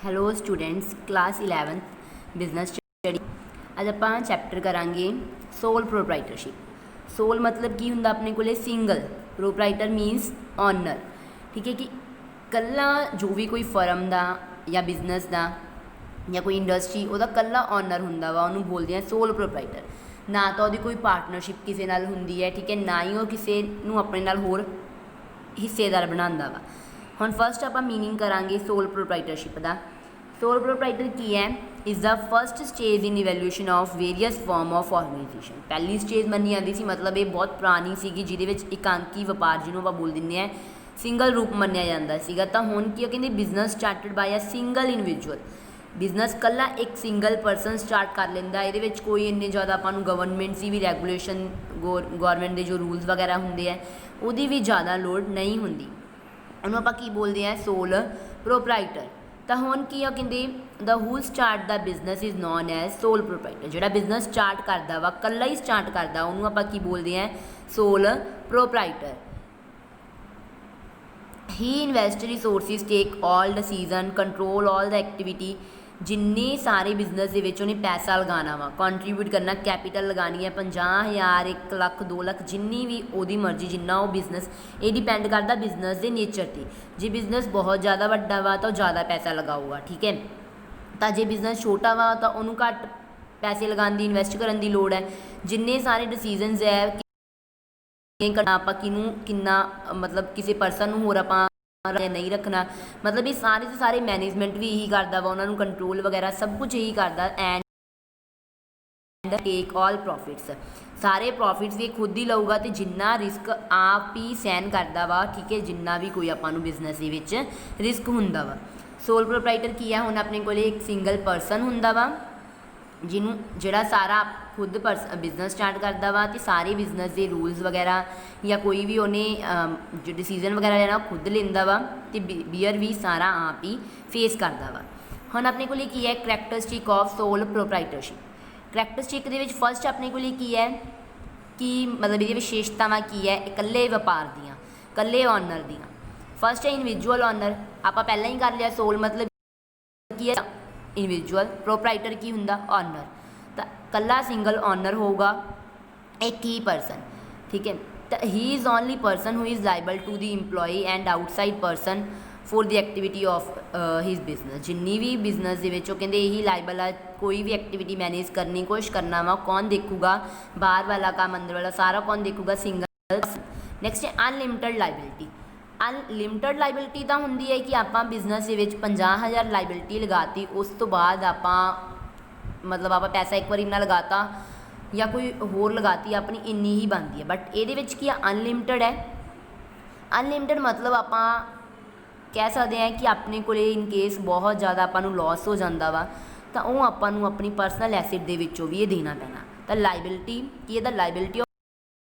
Hello students, class 11th business study. ਅੱਜ ਆਪਾਂ chapter ਕਰਾਂਗੇ ਸੋਲ ਪ੍ਰੋਪਰਾਈਟਰਸ਼ਿਪ। ਸੋਲ ਮਤਲਬ ਕੀ ਹੁੰਦਾ ਆਪਣੇ ਕੋਲੇ? ਸਿੰਗਲ। Proprietor means owner. ਠੀਕ ਹੈ ਕਿ ਕੱਲਾ ਜੋ ਵੀ ਕੋਈ ਫਰਮ ਦਾ ਜਾਂ ਬਿਜ਼ਨਸ ਦਾ ਜਾਂ ਕੋਈ ਇੰਡਸਟਰੀ ਉਹਦਾ ਕੱਲਾ ਓਨਰ ਹੁੰਦਾ ਵਾ, ਉਹਨੂੰ ਬੋਲਦੇ ਆ ਸੋਲ ਪ੍ਰੋਪਰਾਈਟਰ। ਨਾ ਤਾਂ ਉਹਦੀ ਕੋਈ ਪਾਰਟਨਰਸ਼ਿਪ ਕਿਸੇ ਨਾਲ ਹੁੰਦੀ ਹੈ, ਠੀਕ ਹੈ, ਨਾ ਹੀ ਉਹ ਕਿਸੇ ਨੂੰ ਆਪਣੇ ਨਾਲ ਹੋਰ ਹਿੱਸੇਦਾਰ ਬਣਾਉਂਦਾ ਵਾ। ਹੁਣ ਫਸਟ ਆਪਾਂ ਮੀਨਿੰਗ ਕਰਾਂਗੇ ਸੋਲ ਪ੍ਰੋਪਰਾਈਟਰਸ਼ਿਪ ਦਾ। ਸੋਲ ਪ੍ਰੋਪਰਾਈਟਰ ਕੀ ਹੈ? Is the first stage in evaluation of various farm of organisation. ਪਹਿਲੀ ਸਟੇਜ ਮੰਨੀ ਜਾਂਦੀ ਸੀ, ਮਤਲਬ ਇਹ ਬਹੁਤ ਪੁਰਾਣੀ ਸੀਗੀ, ਜਿਹਦੇ ਵਿੱਚ ਇਕਾਂਕੀ ਵਪਾਰ ਜਿਹਨੂੰ ਆਪਾਂ ਬੋਲ ਦਿੰਦੇ ਹਾਂ ਸਿੰਗਲ ਰੂਪ ਮੰਨਿਆ ਜਾਂਦਾ ਸੀਗਾ। ਤਾਂ ਹੁਣ ਕੀ ਉਹ ਕਹਿੰਦੇ business started by a single individual. Business ਕੱਲਾ ਇੱਕ ਸਿੰਗਲ ਪਰਸਨ ਸਟਾਰਟ ਕਰ ਲੈਂਦਾ। ਇਹਦੇ ਵਿੱਚ ਕੋਈ ਇੰਨੇ ਜ਼ਿਆਦਾ ਆਪਾਂ ਨੂੰ ਗਵਰਨਮੈਂਟ ਦੀ ਵੀ ਰੈਗੂਲੇਸ਼ਨ, ਗੌਰਮੈਂਟ ਦੇ ਜੋ ਰੂਲਸ ਵਗੈਰਾ ਹੁੰਦੇ ਹੈ ਉਹਦੀ ਵੀ ਜ਼ਿਆਦਾ ਲੋੜ ਨਹੀਂ ਹੁੰਦੀ। ਉਹਨੂੰ ਆਪਾਂ ਕੀ ਬੋਲਦੇ ਹਾਂ? Sole proprietor. ਤਾਂ ਹੁਣ ਕੀ ਆ ਕਹਿੰਦੇ the who start the business is known as sole proprietor. ਜਿਹੜਾ ਬਿਜ਼ਨਸ ਸਟਾਰਟ ਕਰਦਾ ਵਾ, ਕੱਲਾ ਹੀ ਸਟਾਰਟ ਕਰਦਾ, ਉਹਨੂੰ ਆਪਾਂ ਕੀ ਬੋਲਦੇ ਹਾਂ? Sole proprietor. ਹੀ ਇਨਵੈਸਟ ਰਿਸੋਰਸਿਸ, ਟੇਕ ਆਲ ਡਿਸੀਜ਼ਨ, ਕੰਟਰੋਲ ਆਲ ਦਾ ਐਕਟੀਵਿਟੀ। ਜਿੰਨੇ ਸਾਰੇ ਬਿਜ਼ਨਸ ਦੇ ਵਿੱਚ ਉਹਨੇ ਪੈਸਾ ਲਗਾਉਣਾ ਵਾ, ਕੰਟਰੀਬਿਊਟ ਕਰਨਾ, ਕੈਪੀਟਲ ਲਗਾਉਣੀ ਹੈ 50,000, 1 ਲੱਖ, 2 ਲੱਖ, ਜਿੰਨੀ ਵੀ ਉਹਦੀ ਮਰਜ਼ੀ, ਜਿੰਨਾ ਉਹ ਬਿਜ਼ਨਸ। ਇਹ ਡਿਪੈਂਡ ਕਰਦਾ ਬਿਜ਼ਨਸ ਦੇ ਨੇਚਰ 'ਤੇ। ਜੇ ਬਿਜ਼ਨਸ ਬਹੁਤ ਜ਼ਿਆਦਾ ਵੱਡਾ ਵਾ ਤਾਂ ਉਹ ਜ਼ਿਆਦਾ ਪੈਸਾ ਲਗਾਊਗਾ, ਠੀਕ ਹੈ। ਤਾਂ ਜੇ ਬਿਜ਼ਨਸ ਛੋਟਾ ਵਾ ਤਾਂ ਉਹਨੂੰ ਘੱਟ ਪੈਸੇ ਲਗਾਉਣ ਦੀ, ਇਨਵੈਸਟ ਕਰਨ ਦੀ ਲੋੜ ਹੈ। ਜਿੰਨੇ ਸਾਰੇ ਡਿਸੀਜ਼ਨਸ ਹੈ ਆਪਾਂ ਕਿਹਨੂੰ ਕਿੰਨਾ, ਮਤਲਬ ਕਿਸੇ ਪਰਸਨ ਨੂੰ ਹੋਰ ਆਪਾਂ ਨਹੀਂ ਰੱਖਣਾ, ਮਤਲਬ ਇਹ ਸਾਰੇ ਦੇ ਸਾਰੇ ਮੈਨੇਜਮੈਂਟ ਵੀ ਇਹੀ ਕਰਦਾ ਵਾ, ਉਹਨਾਂ ਨੂੰ ਕੰਟਰੋਲ ਵਗੈਰਾ ਸਭ ਕੁਝ ਇਹੀ ਕਰਦਾ। ਐਂਡ ਟੇਕ ਆਲ ਪ੍ਰੋਫਿਟਸ, ਸਾਰੇ ਪ੍ਰੋਫਿਟਸ ਵੀ ਖੁਦ ਹੀ ਲਊਗਾ ਅਤੇ ਜਿੰਨਾ ਰਿਸਕ ਆਪ ਹੀ ਸਹਿਨ ਕਰਦਾ ਵਾ, ਠੀਕ ਹੈ, ਜਿੰਨਾ ਵੀ ਕੋਈ ਆਪਾਂ ਨੂੰ ਬਿਜ਼ਨਸ ਦੇ ਵਿੱਚ ਰਿਸਕ ਹੁੰਦਾ ਵਾ। ਸੋਲ ਪ੍ਰੋਪਰਾਈਟਰ ਕੀ ਆ? ਹੁਣ ਆਪਣੇ ਕੋਲ ਇੱਕ ਸਿੰਗਲ ਪਰਸਨ ਹੁੰਦਾ ਵਾ, ਜਿਹੜਾ ਸਾਰਾ ਖੁਦ ਬਿਜ਼ਨਸ ਸਟਾਰਟ ਕਰਦਾ ਵਾ ਅਤੇ ਸਾਰੇ ਬਿਜ਼ਨਸ ਦੇ ਰੂਲਸ ਵਗੈਰਾ ਜਾਂ ਕੋਈ ਵੀ ਉਹਨੇ ਜੋ ਡਿਸੀਜ਼ਨ ਵਗੈਰਾ ਲੈਣਾ ਉਹ ਖੁਦ ਲੈਂਦਾ ਵਾ ਅਤੇ ਬੀਅਰ ਵੀ ਸਾਰਾ ਆਪ ਹੀ ਫੇਸ ਕਰਦਾ ਵਾ। ਹੁਣ ਆਪਣੇ ਕੋਲ ਕੀ ਹੈ? ਕਰੈਕਟਰਿਸਟਿਕ ਆਫ ਸੋਲ ਪ੍ਰੋਪਰਾਈਟਰਸ਼ਿਪ। ਕਰੈਕਟਰਿਸਟਿਕ ਦੇ ਵਿੱਚ ਫਸਟ ਆਪਣੇ ਕੋਲ ਕੀ ਹੈ ਕਿ ਮਤਲਬ ਇਹਦੀਆਂ ਵਿਸ਼ੇਸ਼ਤਾਵਾਂ ਕੀ ਹੈ? ਇਕੱਲੇ ਵਪਾਰ ਦੀਆਂ, ਇਕੱਲੇ ਓਨਰ ਦੀਆਂ। ਫਸਟ ਹੈ ਇੰਡੀਵਿਜੂਅਲ ਓਨਰ। ਆਪਾਂ ਪਹਿਲਾਂ ਹੀ ਕਰ ਲਿਆ। ਸੋਲ ਮਤਲਬ ਕੀ ਹੈ? ਇੰਡੀਵਿਜੂਅਲ। ਪ੍ਰੋਪਰਾਈਟਰ ਕੀ ਹੁੰਦਾ? ਓਨਰ। ਤਾਂ ਇਕੱਲਾ ਸਿੰਗਲ ਓਨਰ ਹੋਊਗਾ, ਇੱਕ ਹੀ ਪਰਸਨ, ਠੀਕ ਹੈ। ਤਾਂ he is only person who is liable to the employee and outside person for the activity of his business. ਜਿੰਨੀ ਵੀ ਬਿਜ਼ਨਸ ਦੇ ਵਿੱਚ ਉਹ ਕਹਿੰਦੇ ਇਹੀ ਲਾਈਬਲ ਆ, ਕੋਈ ਵੀ ਐਕਟੀਵਿਟੀ ਮੈਨੇਜ ਕਰਨੀ, ਕੁਛ ਕਰਨਾ ਵਾ, ਕੌਣ ਦੇਖੂਗਾ? ਬਾਹਰ ਵਾਲਾ ਕੰਮ, ਅੰਦਰ ਵਾਲਾ ਸਾਰਾ ਕੌਣ ਦੇਖੂਗਾ? ਸਿੰਗਲ। ਨੈਕਸਟ ਹੈ ਅਨਲਿਮਿਟਡ ਲਾਇਬਿਲਿਟੀ। ਅਨਲਿਮਿਟਡ ਲਾਇਬਿਲਿਟੀ ਤਾਂ ਹੁੰਦੀ ਹੈ ਕਿ ਆਪਾਂ ਬਿਜ਼ਨਸ ਦੇ ਵਿੱਚ 50,000 ਲਾਇਬਿਲਿਟੀ ਲਗਾਤੀ, ਉਸ ਤੋਂ ਬਾਅਦ ਆਪਾਂ ਮਤਲਬ ਆਪਾਂ ਪੈਸਾ ਇੱਕ ਵਾਰ ਇੰਨਾ ਲਗਾਤਾ ਜਾਂ ਕੋਈ ਹੋਰ ਲਗਾਤੀ, ਆਪਣੀ ਇੰਨੀ ਹੀ ਬਣਦੀ ਹੈ। ਬਟ ਇਹਦੇ ਵਿੱਚ ਕੀ ਆ? ਅਨਲਿਮਿਟਡ ਹੈ। ਅਨਲਿਮਿਟਡ ਮਤਲਬ ਆਪਾਂ ਕਹਿ ਸਕਦੇ ਹਾਂ ਕਿ ਆਪਣੇ ਕੋਲ ਇਨ ਕੇਸ ਬਹੁਤ ਜ਼ਿਆਦਾ ਆਪਾਂ ਨੂੰ ਲੋਸ ਹੋ ਜਾਂਦਾ ਵਾ ਤਾਂ ਉਹ ਆਪਾਂ ਨੂੰ ਆਪਣੀ ਪਰਸਨਲ ਐਸਿਡ ਦੇ ਵਿੱਚੋਂ ਵੀ ਇਹ ਦੇਣਾ ਪੈਣਾ। ਤਾਂ ਲਾਇਬਿਲਿਟੀ ਕੀ ਇਹਦਾ? Liability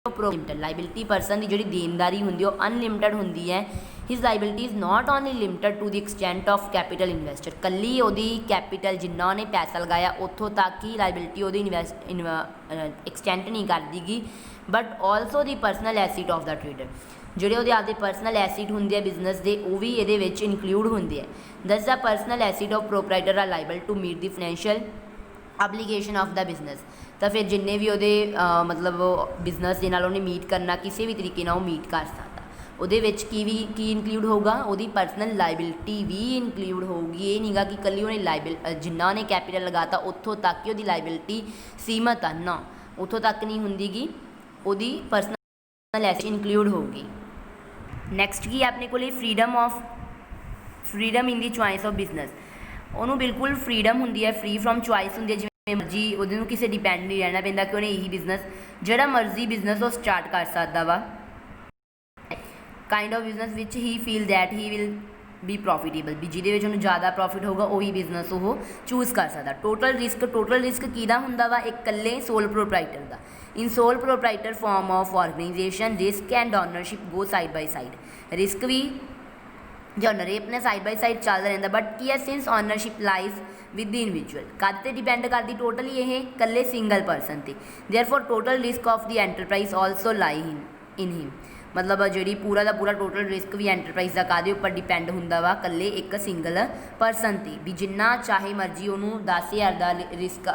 limited. ਲਾਇਬਿਲਿਟੀ ਪਰਸਨ ਦੀ ਜਿਹੜੀ ਦੇਣਦਾਰੀ ਹੁੰਦੀ ਉਹ ਅਨਲਿਮਿਟਡ ਹੁੰਦੀ ਹੈ। His liability is not only limited to the extent of capital invested. ਕੱਲੀ ਉਹਦੀ ਕੈਪੀਟਲ ਜਿੰਨਾ ਉਹਨੇ ਪੈਸਾ ਲਗਾਇਆ ਉੱਥੋਂ ਤੱਕ ਹੀ ਲਾਇਬਿਲਿਟੀ ਉਹਦੀ ਐਕਸਟੈਂਟ ਨਹੀਂ ਕਰਦੀਗੀ, but also the personal assets of the trader. ਜਿਹੜੇ ਉਹਦੇ ਆਪਦੇ ਪਰਸਨਲ ਐਸਿਡ ਹੁੰਦੇ ਆ ਬਿਜ਼ਨਸ ਦੇ, ਉਹ ਵੀ ਇਹਦੇ ਵਿੱਚ ਇਨਕਲੂਡ ਹੁੰਦੇ ਆ। Thus the personal assets of proprietor are liable to meet the financial obligation of the business. ਤਾਂ ਫਿਰ ਜਿੰਨੇ ਵੀ ਉਹਦੇ ਮਤਲਬ ਬਿਜ਼ਨਸ ਦੇ ਨਾਲ ਉਹਨੇ ਮੀਟ ਕਰਨਾ, ਕਿਸੇ ਵੀ ਤਰੀਕੇ ਨਾਲ ਉਹ ਮੀਟ ਕਰ ਸਕਦਾ। ਉਹਦੇ ਵਿੱਚ ਕੀ ਇਨਕਲੂਡ ਹੋਊਗਾ? ਉਹਦੀ ਪਰਸਨਲ ਲਾਇਬਿਲਿਟੀ ਵੀ ਇਨਕਲੂਡ ਹੋਊਗੀ। ਇਹ ਨਹੀਂਗਾ ਕਿ ਇਕੱਲੀ ਉਹਨੇ ਜਿੰਨਾ ਉਹਨੇ ਕੈਪੀਟਲ ਲਗਾਤਾ ਉੱਥੋਂ ਤੱਕ ਹੀ ਉਹਦੀ ਲਾਇਬਿਲਿਟੀ ਸੀਮਤ ਆ, ਨਾ, ਉੱਥੋਂ ਤੱਕ ਨਹੀਂ ਹੁੰਦੀਗੀ, ਉਹਦੀ ਪਰਸਨਲ ਐਸਿਡ ਇਨਕਲੂਡ ਹੋਊਗੀ। ਨੈਕਸਟ ਕੀ ਆਪਣੇ ਕੋਲ? Freedom in the choice of business. ਉਹਨੂੰ ਬਿਲਕੁਲ ਫਰੀਡਮ ਹੁੰਦੀ ਹੈ, ਫਰੀ ਫਰੋਮ ਚੋਇਸ ਹੁੰਦੀ ਹੈ, ਜਿਵੇਂ ਮਰਜ਼ੀ ਉਹਦੇ ਨੂੰ ਕਿਸੇ ਡਿਪੈਂਡ ਨਹੀਂ ਰਹਿਣਾ ਪੈਂਦਾ ਕਿ ਉਹਨੇ ਇਹੀ ਬਿਜ਼ਨਸ, ਜਿਹੜਾ ਮਰਜ਼ੀ ਬਿਜ਼ਨਸ ਉਹ ਸਟਾਰਟ ਕਰ ਸਕਦਾ ਵਾ। ਕਾਈਂਡ ਆਫ ਬਿਜ਼ਨਸ ਵਿਚ he feel that he will be profitable, ਵੀ ਜਿਹਦੇ ਵਿੱਚ ਉਹਨੂੰ ਜ਼ਿਆਦਾ ਪ੍ਰੋਫਿਟ ਹੋਊਗਾ ਉਹੀ ਬਿਜ਼ਨਸ ਉਹ ਚੂਜ਼ ਕਰ ਸਕਦਾ। ਟੋਟਲ ਰਿਸਕ ਕਿਹਦਾ ਹੁੰਦਾ ਵਾ? ਇਕੱਲੇ ਸੋਲ ਪ੍ਰੋਪਰਾਈਟਰ ਦਾ। In sole proprietor form of organisation risk and ownership go side by side. Risk ਵੀ ਜੇ ਓਨਰ ਇਹ ਆਪਣੇ ਸਾਈਡ ਬਾਈ ਸਾਈਡ ਚੱਲਦਾ ਰਹਿੰਦਾ, ਬਟ ਕੀ ਹੈ? Since ownership lies with the individual. ਕਦ 'ਤੇ ਡਿਪੈਂਡ ਕਰਦੀ? ਟੋਟਲੀ ਇਹ ਇਕੱਲੇ ਸਿੰਗਲ ਪਰਸਨ 'ਤੇ। Therefore total risk of the enterprise also lie in him. मतलब ਜਿਹੜੀ ਪੂਰਾ ਦਾ ਪੂਰਾ ਟੋਟਲ ਰਿਸਕ ਵੀ ਐਂਟਰਪ੍ਰਾਈਜ਼ ਦਾ ਕਾਹਦੇ ਉੱਪਰ ਡਿਪੈਂਡ ਹੁੰਦਾ ਵਾ ਇਕੱਲੇ ਇੱਕ ਸਿੰਗਲ ਪਰਸਨ 'ਤੇ ਵੀ ਜਿੰਨਾ ਚਾਹੇ ਮਰਜ਼ੀ ਉਹਨੂੰ 10,000 ਦਾ ਰਿਸਕ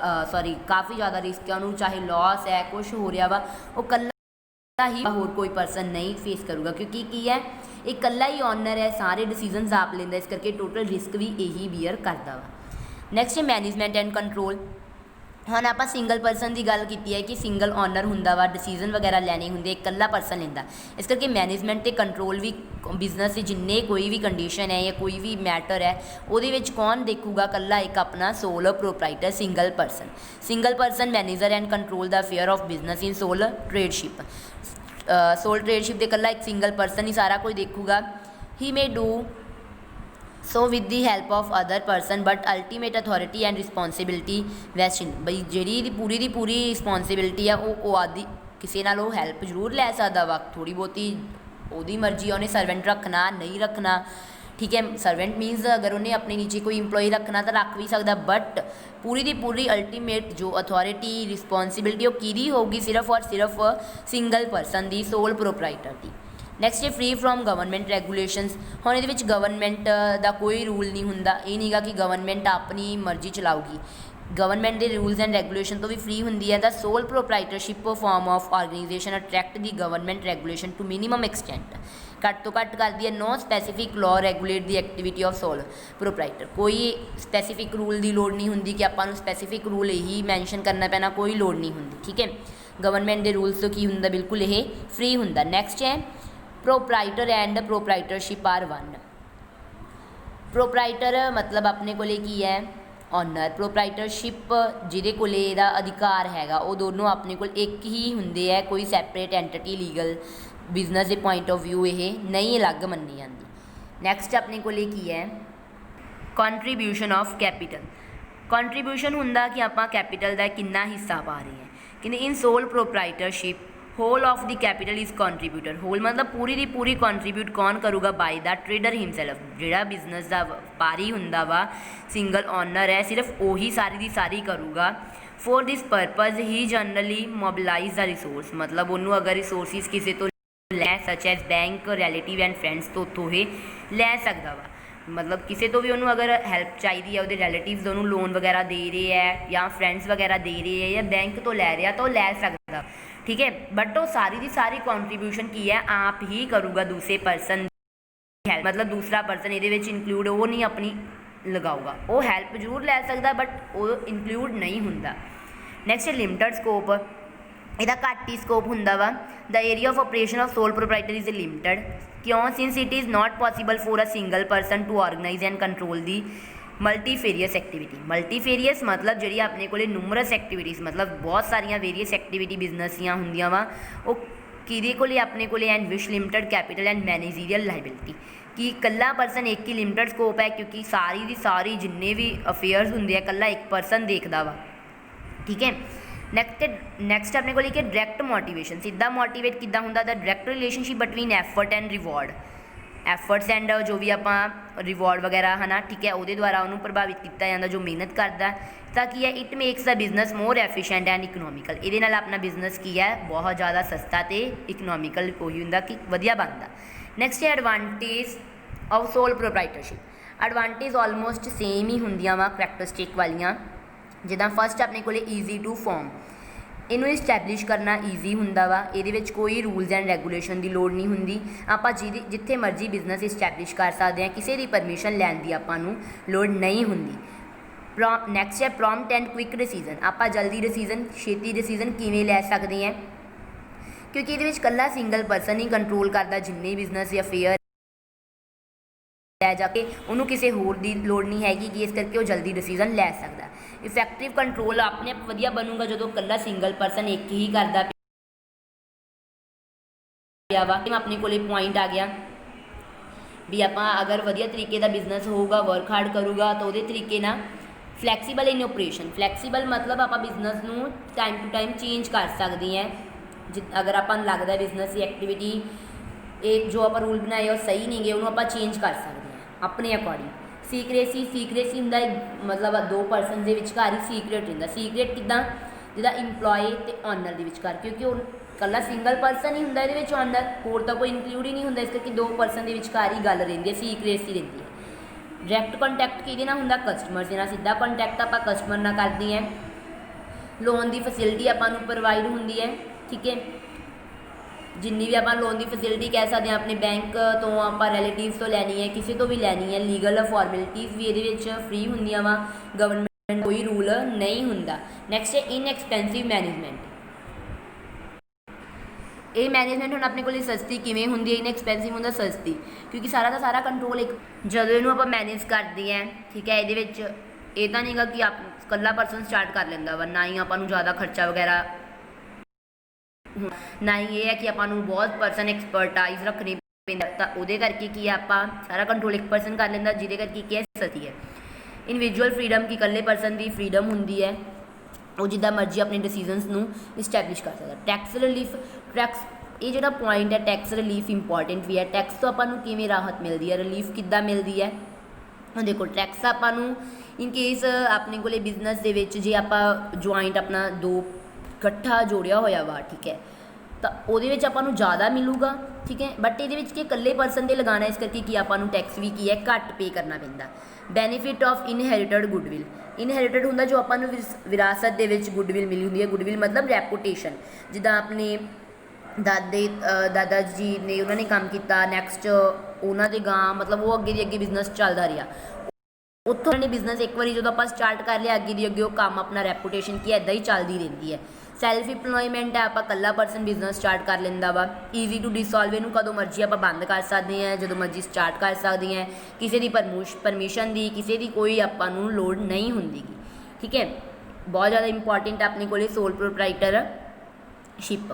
ਕਾਫੀ ਜ਼ਿਆਦਾ ਰਿਸਕ ਹੈ ਉਹਨੂੰ ਚਾਹੇ ਲੋਸ ਹੈ ਕੁਛ ਹੋ ਰਿਹਾ ਵਾ ਉਹ ਇਕੱਲਾ ਹੀ ਹੋਰ ਕੋਈ ਪਰਸਨ ਨਹੀਂ ਫੇਸ ਕਰੂਗਾ ਕਿਉਂਕਿ ਕੀ ਹੈ ਇਹ ਇਕੱਲਾ ਹੀ ਓਨਰ ਹੈ ਸਾਰੇ ਡਿਸੀਜ਼ਨਸ ਆਪ ਲੈਂਦਾ ਇਸ ਕਰਕੇ ਟੋਟਲ ਰਿਸਕ ਵੀ ਇਹੀ ਬੀਅਰ ਕਰਦਾ ਵਾ। ਨੈਕਸਟ ਹੈ ਮੈਨੇਜਮੈਂਟ ਐਂਡ ਕੰਟਰੋਲ। ਹੁਣ ਆਪਾਂ ਸਿੰਗਲ ਪਰਸਨ ਦੀ ਗੱਲ ਕੀਤੀ ਹੈ ਕਿ ਸਿੰਗਲ ਓਨਰ ਹੁੰਦਾ ਵਾ ਡਿਸੀਜ਼ਨ ਵਗੈਰਾ ਲੈਣੇ ਹੁੰਦੇ ਇਕੱਲਾ ਪਰਸਨ ਲੈਂਦਾ ਇਸ ਕਰਕੇ ਮੈਨੇਜਮੈਂਟ ਅਤੇ ਕੰਟਰੋਲ ਵੀ ਬਿਜ਼ਨਸ ਦੀ ਜਿੰਨੇ ਕੋਈ ਵੀ ਕੰਡੀਸ਼ਨ ਹੈ ਜਾਂ ਕੋਈ ਵੀ ਮੈਟਰ ਹੈ ਉਹਦੇ ਵਿੱਚ ਕੌਣ ਦੇਖੂਗਾ ਇਕੱਲਾ ਇੱਕ ਆਪਣਾ sole proprietor single person manager and control the affair of business in sole tradership. Sole tradership ਦੇ ਇਕੱਲਾ ਇੱਕ ਸਿੰਗਲ ਪਰਸਨ ਹੀ ਸਾਰਾ ਕੁਝ ਦੇਖੂਗਾ। He may do so with the help of other person but ultimate authority and responsibility vest in ਬਈ ਜਿਹੜੀ ਦੀ ਪੂਰੀ responsibility ਆ ਉਹ ਆਦੀ ਕਿਸੇ ਨਾਲ ਉਹ ਹੈਲਪ ਜ਼ਰੂਰ ਲੈ ਸਕਦਾ ਵਾ ਥੋੜ੍ਹੀ ਬਹੁਤੀ ਉਹਦੀ ਮਰਜ਼ੀ ਉਹਨੇ ਸਰਵੈਂਟ ਰੱਖਣਾ ਨਹੀਂ ਰੱਖਣਾ ਠੀਕ ਹੈ ਸਰਵੈਂਟ ਮੀਨਸ ਅਗਰ ਉਹਨੇ ਆਪਣੇ ਨੀਚੇ ਕੋਈ ਇੰਪਲੋਈ ਰੱਖਣਾ ਤਾਂ ਰੱਖ ਵੀ ਸਕਦਾ ਬਟ ਪੂਰੀ ਦੀ ਪੂਰੀ ਅਲਟੀਮੇਟ ਜੋ ਅਥੋਰਿਟੀ ਰਿਸਪੋਂਸੀਬਿਲਿਟੀ ਉਹ ਕਿਹਦੀ ਹੋਊਗੀ ਸਿਰਫ ਔਰ ਸਿਰਫ ਸਿੰਗਲ ਪਰਸਨ ਦੀ ਸੋਲ ਪ੍ਰੋਪਰਾਈਟਰ ਦੀ। ਨੈਕਸਟ ਹੈ ਫ੍ਰੀ ਫਰੋਮ ਗਵਰਨਮੈਂਟ ਰੈਗੂਲੇਸ਼ਨਸ। ਹੁਣ ਇਹਦੇ ਵਿੱਚ ਗਵਰਨਮੈਂਟ ਦਾ ਕੋਈ ਰੂਲ ਨਹੀਂ ਹੁੰਦਾ ਇਹ ਨਹੀਂਗਾ ਕਿ ਗਵਰਨਮੈਂਟ ਆਪਣੀ ਮਰਜ਼ੀ ਚਲਾਊਗੀ ਗਵਰਨਮੈਂਟ ਦੇ ਰੂਲਸ ਐਂਡ ਰੈਗੂਲੇਸ਼ਨ ਤੋਂ ਵੀ ਫ੍ਰੀ ਹੁੰਦੀ ਹੈ। The sole proprietorship form of organisation attract the government regulation to minimum extent ਘੱਟ ਤੋਂ ਘੱਟ ਕਰਦੀ ਹੈ no specific law regulate the activity of sole proprietor ਕੋਈ ਸਪੈਸੀਫਿਕ ਰੂਲ ਦੀ ਲੋੜ ਨਹੀਂ ਹੁੰਦੀ ਕਿ ਆਪਾਂ ਨੂੰ ਸਪੈਸੀਫਿਕ ਰੂਲ ਇਹੀ ਮੈਂਸ਼ਨ ਕਰਨਾ ਪੈਣਾ ਕੋਈ ਲੋੜ ਨਹੀਂ ਹੁੰਦੀ ਠੀਕ ਹੈ ਗਵਰਨਮੈਂਟ ਦੇ ਰੂਲਸ ਤੋਂ ਕੀ ਹੁੰਦਾ ਬਿਲਕੁਲ ਇਹ ਫ੍ਰੀ ਹੁੰਦਾ। ਨੈਕਸਟ ਹੈ proprietor and proprietorship are one. Proprietor ਮਤਲਬ ਆਪਣੇ ਕੋਲੇ ਕੀ ਹੈ ਓਨਰ ਪ੍ਰੋਪਰਾਈਟਰਸ਼ਿਪ ਜਿਹਦੇ ਕੋਲੇ ਇਹਦਾ ਅਧਿਕਾਰ ਹੈਗਾ ਉਹ ਦੋਨੋਂ ਆਪਣੇ ਕੋਲ ਇੱਕ ਹੀ ਹੁੰਦੇ ਹੈ ਕੋਈ ਸੈਪਰੇਟ ਐਂਟਿਟੀ ਲੀਗਲ ਬਿਜ਼ਨਸ ਦੇ ਪੁਆਇੰਟ ਆਫ ਵਿਊ ਇਹ ਨਹੀਂ ਅਲੱਗ ਮੰਨੀ ਜਾਂਦੀ। ਨੈਕਸਟ ਆਪਣੇ ਕੋਲੇ ਕੀ ਹੈ ਕੰਟਰੀਬਿਊਸ਼ਨ ਆਫ ਕੈਪੀਟਲ। ਕੰਟਰੀਬਿਊਸ਼ਨ ਹੁੰਦਾ ਕਿ ਆਪਾਂ ਕੈਪੀਟਲ ਦਾ ਕਿੰਨਾ ਹਿੱਸਾ ਪਾ ਰਹੇ ਹਾਂ ਕਿ in sole proprietorship whole of the capital is contributor whole ਮਤਲਬ ਪੂਰੀ ਦੀ ਪੂਰੀ ਕੰਟਰੀਬਿਊਟ ਕੌਣ ਕਰੂਗਾ ਬਾਈ ਦਾ ਟਰੇਡਰ ਹਿਮਸੈਲਫ ਜਿਹੜਾ ਬਿਜ਼ਨਸ ਦਾ ਵਪਾਰੀ ਹੁੰਦਾ ਵਾ ਸਿੰਗਲ ਓਨਰ ਹੈ ਸਿਰਫ ਉਹੀ ਸਾਰੀ ਦੀ ਸਾਰੀ ਕਰੂਗਾ। For this purpose he generally mobilise the resource ਮਤਲਬ ਉਹਨੂੰ ਅਗਰ ਰਿਸੋਰਸਿਸ ਕਿਸੇ ਤੋਂ ਲੈ such as bank relative and friends ਤੋਂ ਉੱਥੋਂ ਇਹ ਲੈ ਸਕਦਾ ਵਾ ਮਤਲਬ ਕਿਸੇ ਤੋਂ ਵੀ ਉਹਨੂੰ ਅਗਰ ਹੈਲਪ ਚਾਹੀਦੀ ਹੈ ਉਹਦੇ ਰਿਲੇਟਿਵਸ ਉਹਨੂੰ ਲੋਨ ਵਗੈਰਾ ਦੇ ਰਹੇ ਹੈ ਜਾਂ ਫਰੈਂਡਸ ਵਗੈਰਾ ਦੇ ਰਹੇ ਹੈ ਜਾਂ ਬੈਂਕ ਤੋਂ ਲੈ ਰਿਹਾ ਤਾਂ ਉਹ ਲੈ ਸਕਦਾ ਠੀਕ ਹੈ ਬਟ ਉਹ ਸਾਰੀ ਦੀ ਸਾਰੀ ਕੰਟਰੀਬਿਊਸ਼ਨ ਕੀ ਹੈ ਆਪ ਹੀ ਕਰੂਗਾ ਦੂਸਰੇ ਪਰਸਨ ਦੀ ਹੈਲਪ ਮਤਲਬ ਦੂਸਰਾ ਪਰਸਨ ਇਹਦੇ ਵਿੱਚ ਇਨਕਲੂਡ ਉਹ ਨਹੀਂ ਆਪਣੀ ਲਗਾਊਗਾ ਉਹ ਹੈਲਪ ਜ਼ਰੂਰ ਲੈ ਸਕਦਾ ਬਟ ਉਹ ਇਨਕਲੂਡ ਨਹੀਂ ਹੁੰਦਾ। ਨੈਕਸਟ ਲਿਮਟਡ ਸਕੋਪ ਇਹਦਾ ਘੱਟ ਹੀ ਸਕੋਪ ਹੁੰਦਾ ਵਾ। The area of operation of sole proprietor is limited ਕਿਉਂ since it is not possible for a single person to organise and control the multifarious activity multifarious ਮਤਲਬ ਜਿਹੜੀ ਆਪਣੇ ਕੋਲੇ ਨੂਮਰਸ ਐਕਟੀਵਿਟੀਜ਼ ਮਤਲਬ ਬਹੁਤ ਸਾਰੀਆਂ ਵੇਰੀਅਸ ਐਕਟੀਵਿਟੀ ਬਿਜ਼ਨਸ ਦੀਆਂ ਹੁੰਦੀਆਂ ਵਾ ਉਹ ਕਿਹਦੇ ਕੋਲੇ ਆਪਣੇ ਕੋਲੇ and with limited capital and managerial liability ਕਿ ਇਕੱਲਾ ਪਰਸਨ ਇੱਕ ਹੀ ਲਿਮਟਡ ਸਕੋਪ ਹੈ ਕਿਉਂਕਿ ਸਾਰੀ ਦੀ ਸਾਰੀ ਜਿੰਨੇ ਵੀ ਅਫੇਅਰਸ ਹੁੰਦੇ ਆ ਇਕੱਲਾ ਇੱਕ ਪਰਸਨ ਦੇਖਦਾ ਵਾ ਠੀਕ ਹੈ। ਨੈਕਸਟ ਆਪਣੇ ਕੋਲ ਕਿ ਡਾਇਰੈਕਟ ਮੋਟੀਵੇਸ਼ਨ ਸਿੱਧਾ ਮੋਟੀਵੇਟ ਕਿੱਦਾਂ ਹੁੰਦਾ the direct relationship between effort and reward efforts and ਜੋ ਵੀ ਆਪਾਂ ਰਿਵਾਰਡ ਵਗੈਰਾ ਹੈ ਨਾ ਠੀਕ ਹੈ ਉਹਦੇ ਦੁਆਰਾ ਉਹਨੂੰ ਪ੍ਰਭਾਵਿਤ ਕੀਤਾ ਜਾਂਦਾ ਜੋ ਮਿਹਨਤ ਕਰਦਾ ਤਾਂ ਕੀ ਹੈ it makes the business more efficient and economical ਇਹਦੇ ਨਾਲ ਆਪਣਾ ਬਿਜ਼ਨਸ ਕੀ ਹੈ ਬਹੁਤ ਜ਼ਿਆਦਾ ਸਸਤਾ ਅਤੇ ਇਕਨੋਮਿਕਲ ਉਹੀ ਹੁੰਦਾ ਕਿ ਵਧੀਆ ਬਣਦਾ। ਨੈਕਸਟ ਹੈ advantage of sole proprietorship advantage almost same ਹੀ ਹੁੰਦੀਆਂ ਵਾ ਕਰੈਕਟਰਿਸਟਿਕ ਵਾਲੀਆਂ ਜਿੱਦਾਂ ਫਸਟ ਆਪਣੇ ਕੋਲੇ ਈਜ਼ੀ ਟੂ ਫੋਰਮ ਇਹਨੂੰ ਇਸਟੈਬਲਿਸ਼ ਕਰਨਾ ਈਜ਼ੀ ਹੁੰਦਾ ਵਾ ਇਹਦੇ ਵਿੱਚ ਕੋਈ ਰੂਲਸ ਐਂਡ ਰੈਗੂਲੇਸ਼ਨ ਦੀ ਲੋੜ ਨਹੀਂ ਹੁੰਦੀ ਆਪਾਂ ਜਿੱਥੇ ਮਰਜ਼ੀ ਬਿਜ਼ਨਸ ਇਸਟੈਬਲਿਸ਼ ਕਰ ਸਕਦੇ ਹਾਂ ਕਿਸੇ ਦੀ ਪਰਮਿਸ਼ਨ ਲੈਣ ਦੀ ਆਪਾਂ ਨੂੰ ਲੋੜ ਨਹੀਂ ਹੁੰਦੀ। ਨੈਕਸਟ ਹੈ ਪ੍ਰੋਮਪਟ ਐਂਡ ਕੁਇਕ ਡਿਸੀਜ਼ਨ ਆਪਾਂ ਜਲਦੀ ਡਿਸੀਜ਼ਨ ਛੇਤੀ ਡਿਸੀਜ਼ਨ ਕਿਵੇਂ ਲੈ ਸਕਦੇ ਹਾਂ ਕਿਉਂਕਿ ਇਹਦੇ ਵਿੱਚ ਇਕੱਲਾ ਸਿੰਗਲ ਪਰਸਨ ਹੀ ਕੰਟਰੋਲ ਕਰਦਾ ਜਿੰਨੇ ਬਿਜ਼ਨਸ ਜਾਂ ਫੇਅਰ ਲੈ ਜਾ ਕੇ ਉਹਨੂੰ ਕਿਸੇ ਹੋਰ ਦੀ ਲੋੜ ਨਹੀਂ ਹੈਗੀ ਕਿ ਇਸ ਕਰਕੇ ਉਹ ਜਲਦੀ ਡਿਸੀਜ਼ਨ ਲੈ ਸਕਦਾ। ਇਫੈਕਟਿਵ ਕੰਟਰੋਲ ਆਪਣੇ ਆਪ ਵਧੀਆ ਬਣੂਗਾ ਜਦੋਂ ਇਕੱਲਾ ਸਿੰਗਲ ਪਰਸਨ ਇੱਕ ਹੀ ਕਰਦਾ ਪਿਆ ਵਾ ਆਪਣੇ ਕੋਲੇ ਪੁਆਇੰਟ ਆ ਗਿਆ ਵੀ ਆਪਾਂ ਅਗਰ ਵਧੀਆ ਤਰੀਕੇ ਦਾ ਬਿਜ਼ਨਸ ਹੋਊਗਾ ਵਰਕ ਹਾਰਡ ਕਰੂਗਾ ਤਾਂ ਉਹਦੇ ਤਰੀਕੇ ਨਾਲ ਫਲੈਕਸੀਬਲ ਇਨ ਓਪਰੇਸ਼ਨ ਫਲੈਕਸੀਬਲ ਮਤਲਬ ਆਪਾਂ ਬਿਜ਼ਨਸ ਨੂੰ ਟਾਈਮ ਟੂ ਟਾਈਮ ਚੇਂਜ ਕਰ ਸਕਦੇ ਹਾਂ ਅਗਰ ਆਪਾਂ ਨੂੰ ਲੱਗਦਾ ਬਿਜ਼ਨਸ ਦੀ ਐਕਟੀਵਿਟੀ ਇਹ ਜੋ ਆਪਾਂ ਰੂਲ ਬਣਾਏ ਉਹ ਸਹੀ ਨਹੀਂ ਗੇ ਉਹਨੂੰ ਆਪਾਂ ਚੇਂਜ ਕਰ ਸਕਦੇ ਹਾਂ ਆਪਣੇ ਅਕੋਰਡਿੰਗ। ਸੀਕਰੇਸੀ ਹੁੰਦਾ ਮਤਲਬ ਦੋ ਪਰਸਨ ਦੇ ਵਿਚਕਾਰ ਹੀ ਸੀਕਰੇਟ ਹੁੰਦਾ ਸੀਕਰੇਟ ਕਿੱਦਾਂ ਜਿੱਦਾਂ ਇੰਪਲੋਏ ਅਤੇ ਓਨਰ ਦੇ ਵਿਚਕਾਰ ਕਿਉਂਕਿ ਕੱਲਾ ਸਿੰਗਲ ਪਰਸਨ ਹੀ ਹੁੰਦਾ ਇਹਦੇ ਵਿੱਚ ਅੰਦਰ, ਹੋਰ ਤਾਂ ਕੋਈ ਇਨਕਲੂਡ ਹੀ ਨਹੀਂ ਹੁੰਦਾ, ਇਸ ਕਰਕੇ 2 ਪਰਸਨ ਦੇ ਵਿਚਕਾਰ ਹੀ ਗੱਲ ਰਹਿੰਦੀ ਹੈ, ਸੀਕ੍ਰੇਸੀ ਰਹਿੰਦੀ ਹੈ। ਡਾਇਰੈਕਟ ਕੰਟੈਕਟ ਕਿਹਦੇ ਨਾਲ ਹੁੰਦਾ? ਕਸਟਮਰ ਦੇ ਨਾਲ। ਸਿੱਧਾ ਕੰਟੈਕਟ ਆਪਾਂ ਕਸਟਮਰ ਨਾਲ ਕਰਦੇ ਹਾਂ। ਲੋਨ ਦੀ ਫੈਸਿਲਿਟੀ ਆਪਾਂ ਨੂੰ ਪ੍ਰੋਵਾਈਡ ਹੁੰਦੀ ਹੈ, ਠੀਕ ਹੈ। ਜਿੰਨੀ ਵੀ ਆਪਾਂ ਲੋਨ ਦੀ ਫੈਸਿਲਿਟੀ ਕਹਿ ਸਕਦੇ ਹਾਂ, ਆਪਣੇ ਬੈਂਕ ਤੋਂ ਆਪਾਂ ਰਿਲੇਟਿਵਸ ਤੋਂ ਲੈਣੀ ਹੈ, ਕਿਸੇ ਤੋਂ ਵੀ ਲੈਣੀ ਹੈ, ਲੀਗਲ ਫਾਰਮੈਲਿਟੀਜ਼ ਵੀ ਇਹਦੇ ਵਿੱਚ ਫ੍ਰੀ ਹੁੰਦੀਆਂ ਵਾ, ਗਵਰਨਮੈਂਟ ਕੋਈ ਰੂਲ ਨਹੀਂ ਹੁੰਦਾ। ਨੈਕਸਟ ਹੈ ਇਨਐਕਸਪੈਂਸਿਵ ਮੈਨੇਜਮੈਂਟ। ਇਹ ਮੈਨੇਜਮੈਂਟ ਹੁਣ ਆਪਣੇ ਕੋਲ ਸਸਤੀ ਕਿਵੇਂ ਹੁੰਦੀ ਹੈ? ਇਨਐਕਸਪੈਂਸਿਵ ਹੁੰਦਾ ਸਸਤੀ, ਕਿਉਂਕਿ ਸਾਰਾ ਦਾ ਸਾਰਾ ਕੰਟਰੋਲ ਇੱਕ ਜਦੋਂ ਇਹਨੂੰ ਆਪਾਂ ਮੈਨੇਜ ਕਰਦੇ ਹਾਂ, ਠੀਕ ਹੈ। ਇਹਦੇ ਵਿੱਚ ਇਹ ਤਾਂ ਨਹੀਂਗਾ ਕਿ ਆਪ ਇਕੱਲਾ ਪਰਸਨ ਸਟਾਰਟ ਕਰ ਲੈਂਦਾ ਵਾ, ਨਾ ਹੀ ਆਪਾਂ ਨੂੰ ਜ਼ਿਆਦਾ ਖਰਚਾ ਵਗੈਰਾ, ਨਾ ਹੀ ਇਹ ਹੈ ਕਿ ਆਪਾਂ ਨੂੰ ਬਹੁਤ ਪਰਸਨ ਐਕਸਪਰਟਾਈਜ਼ ਰੱਖਣੀ ਪੈਂਦਾ, ਤਾਂ ਉਹਦੇ ਕਰਕੇ ਕੀ ਹੈ ਆਪਾਂ ਸਾਰਾ ਕੰਟਰੋਲ ਇੱਕ ਪਰਸਨ ਕਰ ਲੈਂਦਾ, ਜਿਹਦੇ ਕਰਕੇ ਕੀ ਹੈ ਸਸਤੀ ਹੈ। ਇੰਡੀਵਿਜੂਅਲ ਫਰੀਡਮ, ਕਿ ਇਕੱਲੇ ਪਰਸਨ ਦੀ ਫਰੀਡਮ ਹੁੰਦੀ ਹੈ, ਉਹ ਜਿੱਦਾਂ ਮਰਜ਼ੀ ਆਪਣੇ ਡਿਸੀਜ਼ਨਸ ਨੂੰ ਇਸਟੈਬਲਿਸ਼ ਕਰ ਸਕਦਾ। ਟੈਕਸ ਰਿਲੀਫ, ਟੈਕਸ ਇਹ ਜਿਹੜਾ ਪੁਆਇੰਟ ਹੈ ਟੈਕਸ ਰਿਲੀਫ ਇੰਪੋਰਟੈਂਟ ਵੀ ਹੈ। ਟੈਕਸ ਤੋਂ ਆਪਾਂ ਨੂੰ ਕਿਵੇਂ ਰਾਹਤ ਮਿਲਦੀ ਹੈ, ਰਿਲੀਫ ਕਿੱਦਾਂ ਮਿਲਦੀ ਹੈ? ਹੁਣ ਦੇਖੋ ਟੈਕਸ ਆਪਾਂ ਨੂੰ ਇਨ ਕੇਸ ਆਪਣੇ ਕੋਲੇ ਬਿਜ਼ਨਸ ਦੇ ਵਿੱਚ ਜੇ ਆਪਾਂ ਜੁਆਇੰਟ ਆਪਣਾ 2 ਇਕੱਠਾ ਜੋੜਿਆ ਹੋਇਆ ਵਾ, ਠੀਕ ਹੈ, ਤਾਂ ਉਹਦੇ ਵਿੱਚ ਆਪਾਂ ਨੂੰ ਜ਼ਿਆਦਾ ਮਿਲੂਗਾ, ਠੀਕ ਹੈ। ਬਟ ਇਹਦੇ ਵਿੱਚ ਕਿ ਇਕੱਲੇ ਪਰਸਨ 'ਤੇ ਲਗਾਉਣਾ, ਇਸ ਕਰਕੇ ਕੀ ਆਪਾਂ ਨੂੰ ਟੈਕਸ ਵੀ ਕੀ ਹੈ ਘੱਟ ਪੇ ਕਰਨਾ ਪੈਂਦਾ। ਬੈਨੀਫਿਟ ਆਫ ਇਨਹੈਰੀਟਡ ਗੁੱਡਵਿਲ, ਇਨਹੈਰੀਟਡ ਹੁੰਦਾ ਜੋ ਆਪਾਂ ਨੂੰ ਵਿਰਾਸਤ ਦੇ ਵਿੱਚ ਗੁੱਡਵਿਲ ਮਿਲੀ ਹੁੰਦੀ ਹੈ। ਗੁੱਡਵਿਲ ਮਤਲਬ ਰੈਪੂਟੇਸ਼ਨ, ਜਿੱਦਾਂ ਆਪਣੇ ਦਾਦਾ ਜੀ ਨੇ ਉਹਨਾਂ ਨੇ ਕੰਮ ਕੀਤਾ, ਨੈਕਸਟ ਉਹਨਾਂ ਦੇ ਗਾਂ ਮਤਲਬ ਉਹ ਅੱਗੇ ਦੀ ਅੱਗੇ ਬਿਜ਼ਨਸ ਚੱਲਦਾ ਰਿਹਾ, ਉੱਥੋਂ ਨੇ ਬਿਜ਼ਨਸ ਇੱਕ ਵਾਰੀ ਜਦੋਂ ਆਪਾਂ ਸਟਾਰਟ ਕਰ ਲਿਆ, ਅੱਗੇ ਦੀ ਅੱਗੇ ਉਹ ਕੰਮ ਆਪਣਾ ਰੈਪੂਟੇਸ਼ਨ ਕੀ ਇੱਦਾਂ ਹੀ ਚੱਲਦੀ ਰਹਿੰਦੀ ਹੈ। ਸੈਲਫ ਇੰਪਲੋਇਮੈਂਟ ਹੈ, ਆਪਾਂ ਇਕੱਲਾ ਪਰਸਨ ਬਿਜ਼ਨਸ ਸਟਾਰਟ ਕਰ ਲੈਂਦਾ ਵਾ। ਈਜ਼ੀ ਟੂ ਡਿਸੋਲਵ, ਇਹਨੂੰ ਕਦੋਂ ਮਰਜ਼ੀ ਆਪਾਂ ਬੰਦ ਕਰ ਸਕਦੇ ਹਾਂ, ਜਦੋਂ ਮਰਜ਼ੀ ਸਟਾਰਟ ਕਰ ਸਕਦੇ ਹਾਂ, ਕਿਸੇ ਦੀ ਪਰਮਿਸ਼ਨ ਦੀ, ਕਿਸੇ ਦੀ ਕੋਈ ਆਪਾਂ ਨੂੰ ਲੋੜ ਨਹੀਂ ਹੁੰਦੀ ਗੀ, ਠੀਕ ਹੈ। ਬਹੁਤ ਜ਼ਿਆਦਾ ਇੰਪੋਰਟੈਂਟ ਆਪਣੇ ਕੋਲੇ ਸੋਲ ਪ੍ਰੋਪਰਾਈਟਰਸ਼ਿਪ।